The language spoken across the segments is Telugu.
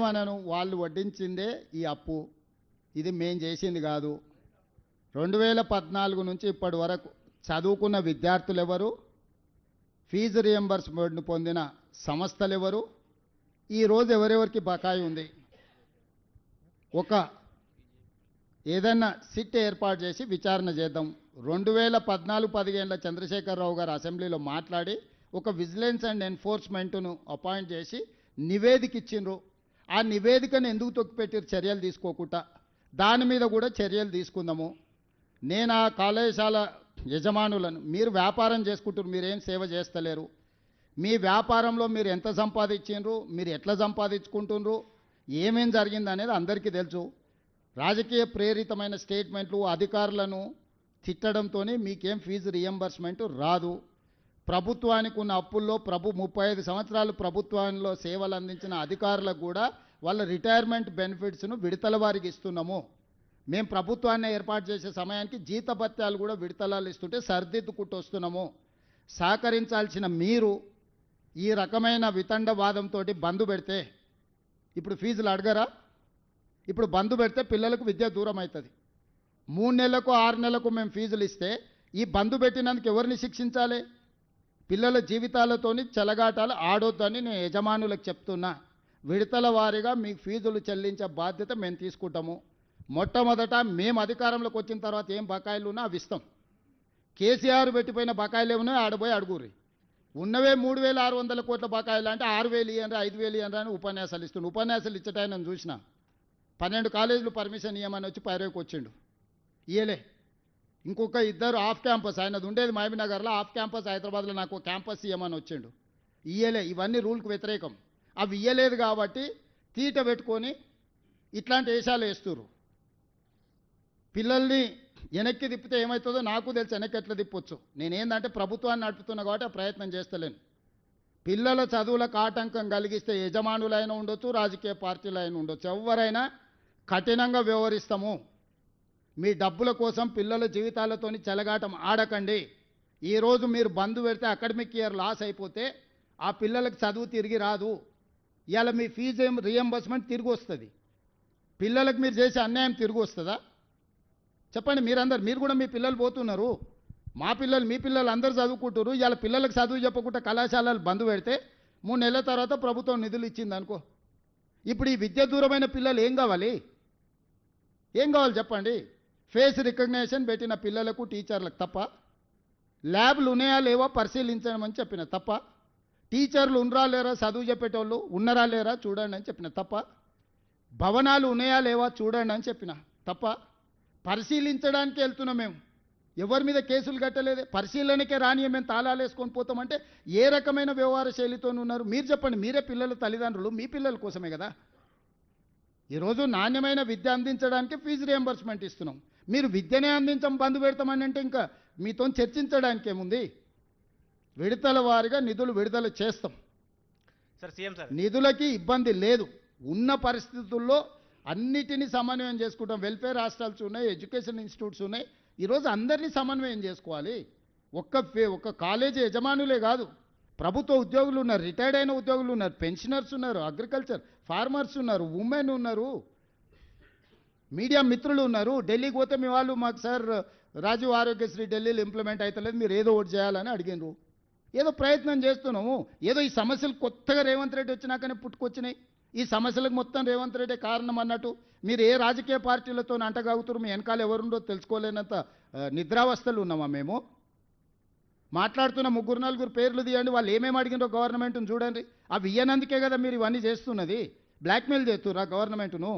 మనను వాళ్ళు వడ్డించిందే ఈ అప్పు. ఇది మేం చేసింది కాదు. 2014 నుంచి ఇప్పటి వరకు చదువుకున్న విద్యార్థులు ఎవరు, ఫీజు రియంబర్స్మెంట్ పొందిన సంస్థలు ఎవరు, ఈరోజు ఎవరెవరికి బకాయి ఉంది, ఒక ఏదైనా సిట్ ఏర్పాటు చేసి విచారణ చేద్దాం. 2014-15 చంద్రశేఖరరావు గారు అసెంబ్లీలో మాట్లాడి ఒక విజిలెన్స్ అండ్ ఎన్ఫోర్స్మెంట్ను అపాయింట్ చేసి నివేదిక ఇచ్చిండ్రు. ఆ నివేదికను ఎందుకు తొక్కిపెట్టారు చర్యలు తీసుకోకుండా? దాని మీద కూడా చర్యలు తీసుకుందాము. నేను ఆ కళాశాల యజమానులను, మీరు వ్యాపారం చేసుకుంటారు, మీరేం సేవ చేస్తలేరు, మీ వ్యాపారంలో మీరు ఎంత సంపాదించిండ్రు, మీరు ఎట్లా సంపాదించుకుంటున్నారు, ఏమేం జరిగింది అనేది అందరికీ తెలుసు. రాజకీయ ప్రేరితమైన స్టేట్మెంట్లు అధికారులను తిట్టడంతో మీకేం ఫీజు రియంబర్స్మెంట్ రాదు. ప్రభుత్వానికి ఉన్న అప్పుల్లో 35 సంవత్సరాలు ప్రభుత్వంలో సేవలు అందించిన అధికారులకు కూడా వాళ్ళ రిటైర్మెంట్ బెనిఫిట్స్ను విడతల వారికి ఇస్తున్నాము. మేము ప్రభుత్వాన్ని ఏర్పాటు చేసే సమయానికి జీతభత్యాలు కూడా విడతలాలు ఇస్తుంటే సర్దిద్దుకుంటూ వస్తున్నాము. సహకరించాల్సిన మీరు ఈ రకమైన వితండవాదంతో బంద్ పెడితే, ఇప్పుడు ఫీజులు అడగరా? ఇప్పుడు బంద్ పెడితే పిల్లలకు విద్య దూరం అవుతుంది. 3 నెలలకు 6 నెలలకు మేము ఫీజులు ఇస్తే ఈ బంద్ పెట్టినందుకు ఎవరిని శిక్షించాలి? పిల్లల జీవితాలతోని చెలగాటాలు ఆడొద్దని నేను యజమానులకు చెప్తున్నా. విడతల వారీగా మీకు ఫీజులు చెల్లించే బాధ్యత మేము తీసుకుంటాము. మొట్టమొదట మేము అధికారంలోకి వచ్చిన తర్వాత ఏం బకాయిలు ఉన్నా అవి ఇస్తాం. కేసీఆర్ పెట్టిపోయిన బకాయిలు ఏమన్నా ఆడబోయి అడుగురి. ఉన్నవే 3,600 కోట్ల బకాయిలు అంటే 6,000 ఇవ్వండి 5,000 ఇవ్వండి అని ఉపన్యాసాలు ఇస్తుండు. ఉపన్యాసాలు ఇచ్చటాయని చూసిన 12 కాలేజీలు పర్మిషన్ ఇవ్వమని వచ్చి పైరేకి వచ్చిండు, ఇయ్యలే. ఇంకొక 2 ఆఫ్ క్యాంపస్, ఆయనది ఉండేది మహబూబ్నగర్లో, ఆఫ్ క్యాంపస్ హైదరాబాద్లో నాకు క్యాంపస్ ఇవ్వమని వచ్చిండు, ఇయ్యలే. ఇవన్నీ రూల్కి వ్యతిరేకం. అవి ఇయ్యలేదు కాబట్టి తీట పెట్టుకొని ఇట్లాంటి వేషాలు వేస్తున్నారు. పిల్లల్ని వెనక్కి తిప్పితే ఏమవుతుందో నాకు తెలుసు, వెనక్కి ఎట్లా తిప్పొచ్చు. నేనేందంటే ప్రభుత్వాన్ని నడుపుతున్నా కాబట్టి ఆ ప్రయత్నం చేస్తలేను. పిల్లల చదువులకు ఆటంకం కలిగిస్తే యజమానులైనా ఉండొచ్చు, రాజకీయ పార్టీలైనా ఉండొచ్చు, ఎవరైనా కఠినంగా వ్యవహరిస్తాము. మీ డబ్బుల కోసం పిల్లల జీవితాలతోని చెలగాటం ఆడకండి. ఈరోజు మీరు బంద్ పెడితే అకాడమిక్ ఇయర్ లాస్ అయిపోతే ఆ పిల్లలకు చదువు తిరిగి రాదు. ఇవాళ మీ ఫీజు రియంబర్స్మెంట్ తిరిగి వస్తుంది. పిల్లలకు మీరు చేసే అన్యాయం తిరిగి వస్తుందా? చెప్పండి. మీరు కూడా మీ పిల్లలు పోతున్నారు, మా పిల్లలు మీ పిల్లలు అందరూ చదువుకుంటారు. ఇవాళ పిల్లలకు చదువు చెప్పకుండా కళాశాలలు బంద్ పెడితే 3 నెలల తర్వాత ప్రభుత్వం నిధులు ఇచ్చింది అనుకో. ఇప్పుడు ఈ విద్య దూరమైన పిల్లలు ఏం కావాలి? ఏం కావాలి చెప్పండి? ఫేస్ రికగ్నేషన్ పెట్టిన పిల్లలకు టీచర్లకు తప్ప, ల్యాబ్లు ఉన్నాయా లేవా పరిశీలించమని చెప్పిన తప్ప, టీచర్లు ఉన్నరా లేరా చదువు చెప్పేటోళ్ళు ఉన్నారా లేరా చూడండి అని చెప్పిన తప్ప, భవనాలు ఉన్నాయా లేవా చూడండి అని చెప్పిన తప్ప, పరిశీలించడానికి వెళ్తున్నాం మేము. ఎవరి మీద కేసులు కట్టలేదే, పరిశీలనకే రాని మేము తాళాలు వేసుకొని పోతామంటే ఏ రకమైన వ్యవహార శైలితో ఉన్నారు మీరు చెప్పండి? మీరే పిల్లల తల్లిదండ్రులు, మీ పిల్లల కోసమే కదా. ఈరోజు నాణ్యమైన విద్య అందించడానికి ఫీజు రియంబర్స్మెంట్ ఇస్తున్నాం. మీరు విద్యనే అందించం బంద్ పెడతామని అంటే ఇంకా మీతో చర్చించడానికి ఏముంది? విడతల వారీగా నిధులు విడుదల చేస్తాం. నిధులకి ఇబ్బంది లేదు. ఉన్న పరిస్థితుల్లో అన్నిటినీ సమన్వయం చేసుకుంటాం. వెల్ఫేర్ హాస్టల్స్ ఉన్నాయి, ఎడ్యుకేషన్ ఇన్స్టిట్యూట్స్ ఉన్నాయి. ఈరోజు అందరినీ సమన్వయం చేసుకోవాలి. ఒక్క కాలేజీ యజమానులే కాదు, ప్రభుత్వ ఉద్యోగులు ఉన్నారు, రిటైర్డ్ అయిన ఉద్యోగులు ఉన్నారు, పెన్షనర్స్ ఉన్నారు, అగ్రికల్చర్ ఫార్మర్స్ ఉన్నారు, ఉమెన్ ఉన్నారు, మీడియా మిత్రులు ఉన్నారు. ఢిల్లీకి పోతే మీ వాళ్ళు మాకు సార్ రాజీవ్ ఆరోగ్యశ్రీ ఢిల్లీలో ఇంప్లిమెంట్ అవుతలేదు, మీరు ఏదో ఒకటి చేయాలని అడిగినారు. ఏదో ప్రయత్నం చేస్తున్నాము. ఏదో ఈ సమస్యలు కొత్తగా రేవంత్ రెడ్డి వచ్చినాకనే పుట్టుకొచ్చినాయి. ఈ సమస్యలకు మొత్తం రేవంత్ రెడ్డి కారణం అన్నట్టు మీరు ఏ రాజకీయ పార్టీలతో అంటగాగుతారు, మీ వెనకాల ఎవరుండో తెలుసుకోలేనంత నిద్రావస్థలు ఉన్నామా మేము? మాట్లాడుతున్న 3-4 పేర్లు తీయండి, వాళ్ళు ఏమేమి అడిగినో గవర్నమెంట్ను చూడండి. అవి ఇయ్యనందుకే కదా మీరు ఇవన్నీ చేస్తున్నది. బ్లాక్మెయిల్ చేస్తుర్రా గవర్నమెంట్ను?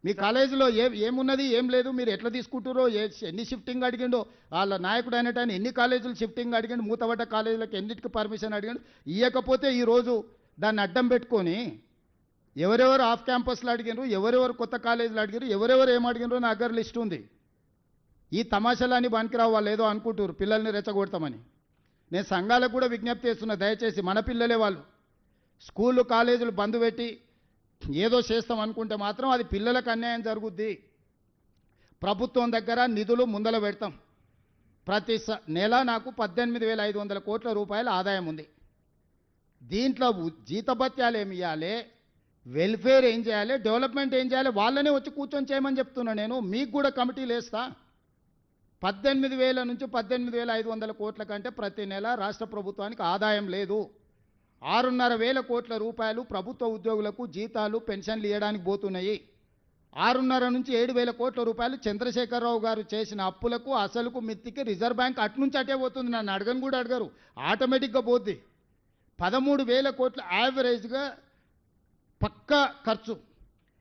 మీ కాలేజీలో ఏమున్నది ఏం లేదు, మీరు ఎట్లా తీసుకుంటారో, ఎన్ని షిఫ్టింగ్ అడిగిండో వాళ్ళ నాయకుడు అనేటాన్ని, ఎన్ని కాలేజీలు షిఫ్టింగ్ అడిగిండు, మూతబడ్డ కాలేజీలకు ఎన్నిటికి పర్మిషన్ అడిగిండు. ఇవ్వకపోతే ఈరోజు దాన్ని అడ్డం పెట్టుకొని ఎవరెవరు ఆఫ్ క్యాంపస్లు అడిగినారు, ఎవరెవరు కొత్త కాలేజీలు అడిగారు, ఎవరెవరు ఏం అడిగినారో నా దగ్గర లిస్ట్ ఉంది. ఈ తమాషాలని పనికిరావు. వాళ్ళు ఏదో అనుకుంటారు పిల్లల్ని రెచ్చగొడతామని. నేను సంఘాలకు కూడా విజ్ఞప్తి చేస్తున్నా, దయచేసి మన పిల్లలే వాళ్ళు. స్కూళ్ళు కాలేజీలు బంద్ పెట్టి ఏదో చేస్తాం అనుకుంటే మాత్రం అది పిల్లలకు అన్యాయం జరుగుద్ది. ప్రభుత్వం దగ్గర నిధులు ముందల పెడతాం. ప్రతి నెల నాకు 18,500 కోట్ల రూపాయల ఆదాయం ఉంది. దీంట్లో జీతభత్యాలు ఏమి ఇవ్వాలి, వెల్ఫేర్ ఏం చేయాలి, డెవలప్మెంట్ ఏం చేయాలి, వాళ్ళనే వచ్చి కూర్చొని చేయమని చెప్తున్నా. నేను మీకు కూడా కమిటీలు వేస్తా. 18,000 నుంచి 18,500 కోట్ల కంటే ప్రతి నెల రాష్ట్ర ప్రభుత్వానికి ఆదాయం లేదు. 6,500 కోట్ల రూపాయలు ప్రభుత్వ ఉద్యోగులకు జీతాలు పెన్షన్లు ఇవ్వడానికి పోతున్నాయి. 6,500 నుంచి 7,000 కోట్ల రూపాయలు చంద్రశేఖరరావు గారు చేసిన అప్పులకు అసలుకు మిత్తికి రిజర్వ్ బ్యాంక్ అట్నుంచి అటే పోతుంది. నన్ను అడగను కూడా అడగరు, ఆటోమేటిక్గా పోద్ది. 13,000 కోట్ల యావరేజ్గా పక్కా ఖర్చు.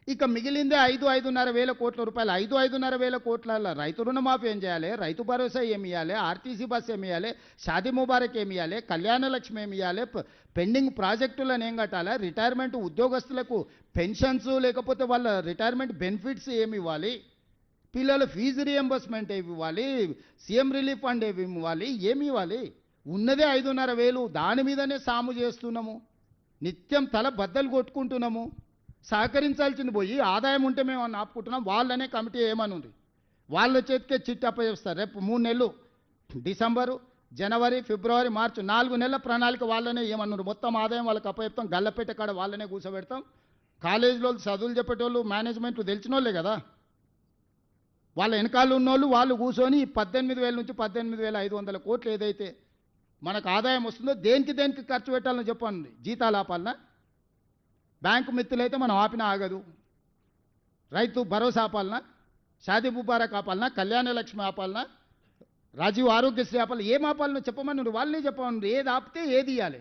ఇక మిగిలిందే 5,500 కోట్ల రూపాయలు. 5,500 కోట్ల రైతు రుణమాఫీ ఏం చేయాలి, రైతు భరోసా ఏమి ఇవ్వాలి, ఆర్టీసీ బస్ ఏమి ఇవ్వాలి, షాదీ ముబారక్ ఏమి ఇవ్వాలి, కళ్యాణ లక్ష్మి ఏమి ఇవ్వాలి, పెండింగ్ ప్రాజెక్టులను ఏం కట్టాలి, రిటైర్మెంట్ ఉద్యోగస్తులకు పెన్షన్స్ లేకపోతే వాళ్ళ రిటైర్మెంట్ బెనిఫిట్స్ ఏమి ఇవ్వాలి, పిల్లల ఫీజు రియంబర్స్మెంట్ ఏమి ఇవ్వాలి, సీఎం రిలీఫ్ ఫండ్ ఏమి ఇవ్వాలి, ఏమి ఇవ్వాలి? ఉన్నదే 5,500. దాని మీదనే సాము చేస్తున్నాము, నిత్యం తల బద్దలు కొట్టుకుంటున్నాము. సహకరించాల్సింది పోయి ఆదాయం ఉంటే మేము అని ఆపుకుంటున్నాం. వాళ్ళనే కమిటీ ఏమనుంది, వాళ్ళ చేతికే చిట్టి అప్పచెప్స్తారు. రేపు 3 నెలలు, డిసెంబరు, జనవరి, ఫిబ్రవరి, మార్చి 4 నెలల ప్రణాళిక వాళ్ళనే ఏమన్నారు. మొత్తం ఆదాయం వాళ్ళకి అప్పచెప్తాం. గల్లపేట కాడ వాళ్ళనే కూర్చోబెడతాం. కాలేజీలో చదువులు చెప్పేటోళ్ళు మేనేజ్మెంట్లు తెలిసిన వాళ్ళే కదా, వాళ్ళ వెనకాల ఉన్నోళ్ళు వాళ్ళు కూర్చొని 18,000 నుంచి 18,500 కోట్లు ఏదైతే మనకు ఆదాయం వస్తుందో దేనికి ఖర్చు పెట్టాలని చెప్పండి. జీతాలు ఆపాలనా? బ్యాంకు మిత్తులైతే మనం ఆపినా ఆగదు. రైతు భరోసా ఆపాలనా, షాదీ ముబారక్ ఆపాలనా, కళ్యాణ లక్ష్మి ఆపాలనా, రాజీవ్ ఆరోగ్యశ్రీ ఆపాలి, ఏం ఆపాలనో చెప్పమని వాళ్ళని చెప్పమని. ఏది ఆపితే ఏది ఇవ్వాలి?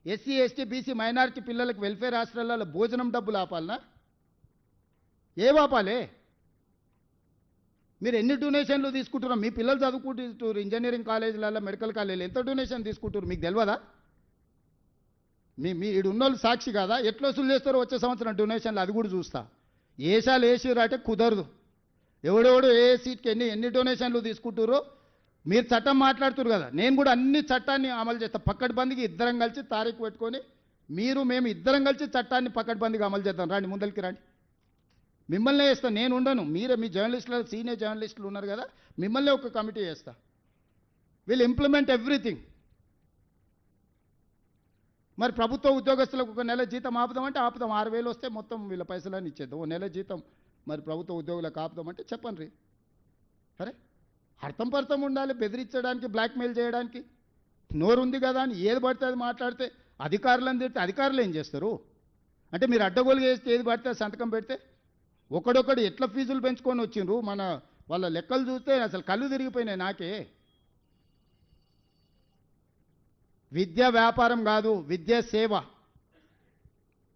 ఎస్సీ ఎస్టీ బీసీ మైనారిటీ పిల్లలకు వెల్ఫేర్ హాస్టళ్లలో భోజనం డబ్బులు ఆపాలనా? ఏం ఆపాలి? మీరు ఎన్ని డొనేషన్లు తీసుకుంటున్నారు? మీ పిల్లలు చదువుకుంటున్నారు ఇంజనీరింగ్ కాలేజీలలో, మెడికల్ కాలేజీలు, ఎంత డొనేషన్ తీసుకుంటారు మీకు తెలియదా? మీ ఉన్నోళ్ళు సాక్షి కాదా? ఎట్లా వసూలు చేస్తారో వచ్చే సంవత్సరం డొనేషన్లు అది కూడా చూస్తా. ఏసాలు వేసిరంటే కుదరదు. ఎవడెవడు ఏ సీట్కి ఎన్ని డొనేషన్లు తీసుకుంటారో మీరు చట్టం మాట్లాడుతున్నారు కదా, నేను కూడా అన్ని చట్టాన్ని అమలు చేస్తాను. పక్కడ్బందీకి ఇద్దరం కలిసి తారీఖు పెట్టుకొని మేము ఇద్దరం కలిసి చట్టాన్ని పక్కడ్బందీగా అమలు చేద్దాం. రండి, ముందరికి రండి. మిమ్మల్నే వేస్తాను, నేను ఉండను. మీరే మీ జర్నలిస్టులు, సీనియర్ జర్నలిస్టులు ఉన్నారు కదా, మిమ్మల్నే ఒక కమిటీ వేస్తా. Will implement everything. మరి ప్రభుత్వ ఉద్యోగస్తులకు 1 నెల జీతం ఆపుదామంటే ఆపుదాం. 6,000 వస్తే మొత్తం వీళ్ళ పైసలని ఇచ్చేద్దాం. 1 నెల జీతం మరి ప్రభుత్వ ఉద్యోగులకు ఆపుదామంటే చెప్పండి. అరే అర్థం ఉండాలి. బెదిరించడానికి, బ్లాక్మెయిల్ చేయడానికి నోరుంది కదా అని ఏది పడితే అది మాట్లాడితే అధికారులను తిడితే అధికారులు ఏం చేస్తారు? అంటే మీరు అడ్డగోలుగా చేస్తే ఏది పడితే సంతకం పెడితే ఒకడొకడు ఎట్లా ఫీజులు పెంచుకొని వచ్చిండ్రు. వాళ్ళ లెక్కలు చూస్తే అసలు కళ్ళు తిరిగిపోయినాయి నాకే. విద్య వ్యాపారం కాదు, విద్య సేవ.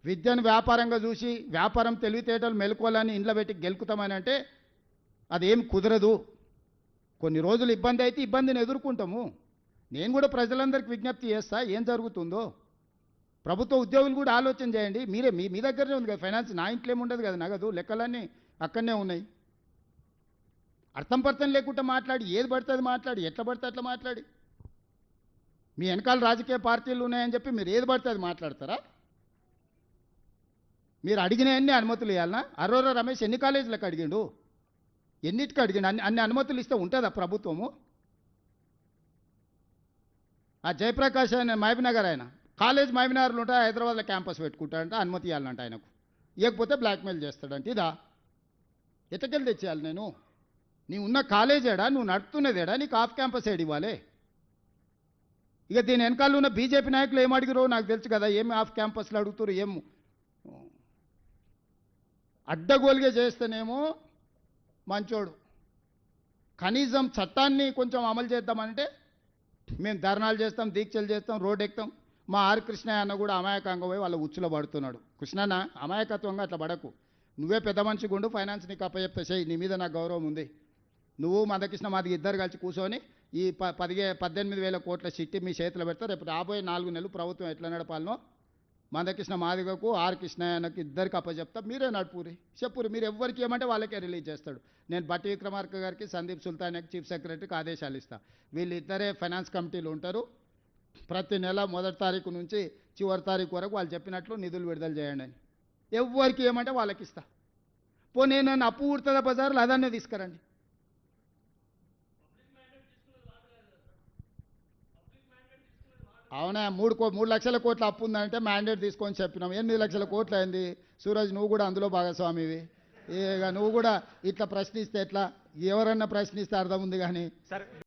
విద్యను వ్యాపారంగా చూసి వ్యాపారం తెలివితేటలు మెలుకోవాలని ఇంట్లో పెట్టి గెలుకుతామని అంటే అదేం కుదరదు. కొన్ని రోజులు ఇబ్బంది అయితే ఇబ్బందిని ఎదుర్కొంటాము. నేను కూడా ప్రజలందరికీ విజ్ఞప్తి చేస్తా, ఏం జరుగుతుందో. ప్రభుత్వ ఉద్యోగులు కూడా ఆలోచన చేయండి. మీరే మీ దగ్గరనే ఉంది కదా ఫైనాన్స్, నా ఇంట్లో ఏముండదు కదా, నగదు లెక్కలన్నీ అక్కడనే ఉన్నాయి. అర్థం లేకుండా మాట్లాడి ఏది పడితే అది మాట్లాడి ఎట్లా పడితే అట్లా మాట్లాడి మీ వెనకాల రాజకీయ పార్టీలు ఉన్నాయని చెప్పి మీరు ఏది పడితే అది మాట్లాడతారా? మీరు అడిగినవన్నీ అనుమతులు ఇవ్వాలనా? అరోరా రమేష్ ఎన్ని కాలేజీలకు అడిగిండు? ఎన్నిటికి అడిగిండు? అన్ని అనుమతులు ఇస్తే ఉంటుందా ప్రభుత్వము? ఆ జయప్రకాష్ ఆయన మహబూబ్నగర్, ఆయన కాలేజ్ మహబూబ్నగర్లో ఉంటా, హైదరాబాద్లో క్యాంపస్ పెట్టుకుంటాడంట, అనుమతి ఇవ్వాలంట ఆయనకు. ఇవ్వకపోతే బ్లాక్మెయిల్ చేస్తాడంట. ఇదా ఎట్టకెళ్ళి తెచ్చేయాలి నేను? నీ ఉన్న కాలేజ్ ఏడా, నువ్వు నడుపుతున్నదేడా, నీకు ఆఫ్ క్యాంపస్ ఏడు ఇవ్వాలి? ఇక దీని వెనకాల ఉన్న బీజేపీ నాయకులు ఏం అడిగిరో నాకు తెలుసు కదా, ఏమి ఆఫ్ క్యాంపస్లో అడుగుతారు, ఏం అడ్డగోలుగా చేస్తేనేమో మంచోడు. కనీసం చట్టాన్ని కొంచెం అమలు చేద్దామంటే మేము ధర్నాలు చేస్తాం, దీక్షలు చేస్తాం, రోడ్ ఎక్కుతాం. మా ఆర్ కృష్ణయ్య అన్న కూడా అమాయకంగా పోయి వాళ్ళ ఉచ్చులో పడుతున్నాడు. కృష్ణన్న అమాయకత్వంగా అట్లా పడకు, నువ్వే పెద్ద మనిషి గుండు, ఫైనాన్స్ నీకు అప్పచెప్తా చేయి, నీ మీద నాకు గౌరవం ఉంది. నువ్వు మందకృష్ణ మాదిగ ఇద్దరు కలిసి కూర్చొని ఈ 18,000 కోట్ల చిట్టి మీ చేతిలో పెడతా. రేపు రాబోయే 4 నెలలు ప్రభుత్వం ఎట్లా నడపాలనో మందకృష్ణ మాదిగకు, ఆర్ కృష్ణయ్యకు ఇద్దరికి అప్పచెప్తా. మీరే నడుపురి, చెప్పురి. మీరు ఎవరికి ఏమంటే వాళ్ళకే రిలీజ్ చేస్తాడు. నేను బట్టి విక్రమార్క గారికి, సందీప్ సుల్తాన్కి, చీఫ్ సెక్రటరీకి ఆదేశాలు ఇస్తా. వీళ్ళిద్దరే ఫైనాన్స్ కమిటీలు ఉంటారు. ప్రతి నెల 1వ తారీఖు నుంచి చివరి తారీఖు వరకు వాళ్ళు చెప్పినట్లు నిధులు విడుదల చేయండి అని. ఎవరికి ఏమంటే వాళ్ళకి ఇస్తా. పోనీ నన్ను అప్పు ఊడుతుందా బజార్లో, అదన్నే తీసుకురండి. అవునా 3 లక్షల కోట్ల అప్పు ఉందంటే మ్యాండేట్ తీసుకొని చెప్పినాం. 8 లక్షల కోట్లు అయింది. సూరజ్ నువ్వు కూడా అందులో భాగస్వామివి. ఇక నువ్వు కూడా ఇట్లా ప్రశ్నిస్తే ఎట్లా? ఎవరన్నా ప్రశ్నిస్తే అర్థం ఉంది కానీ సార్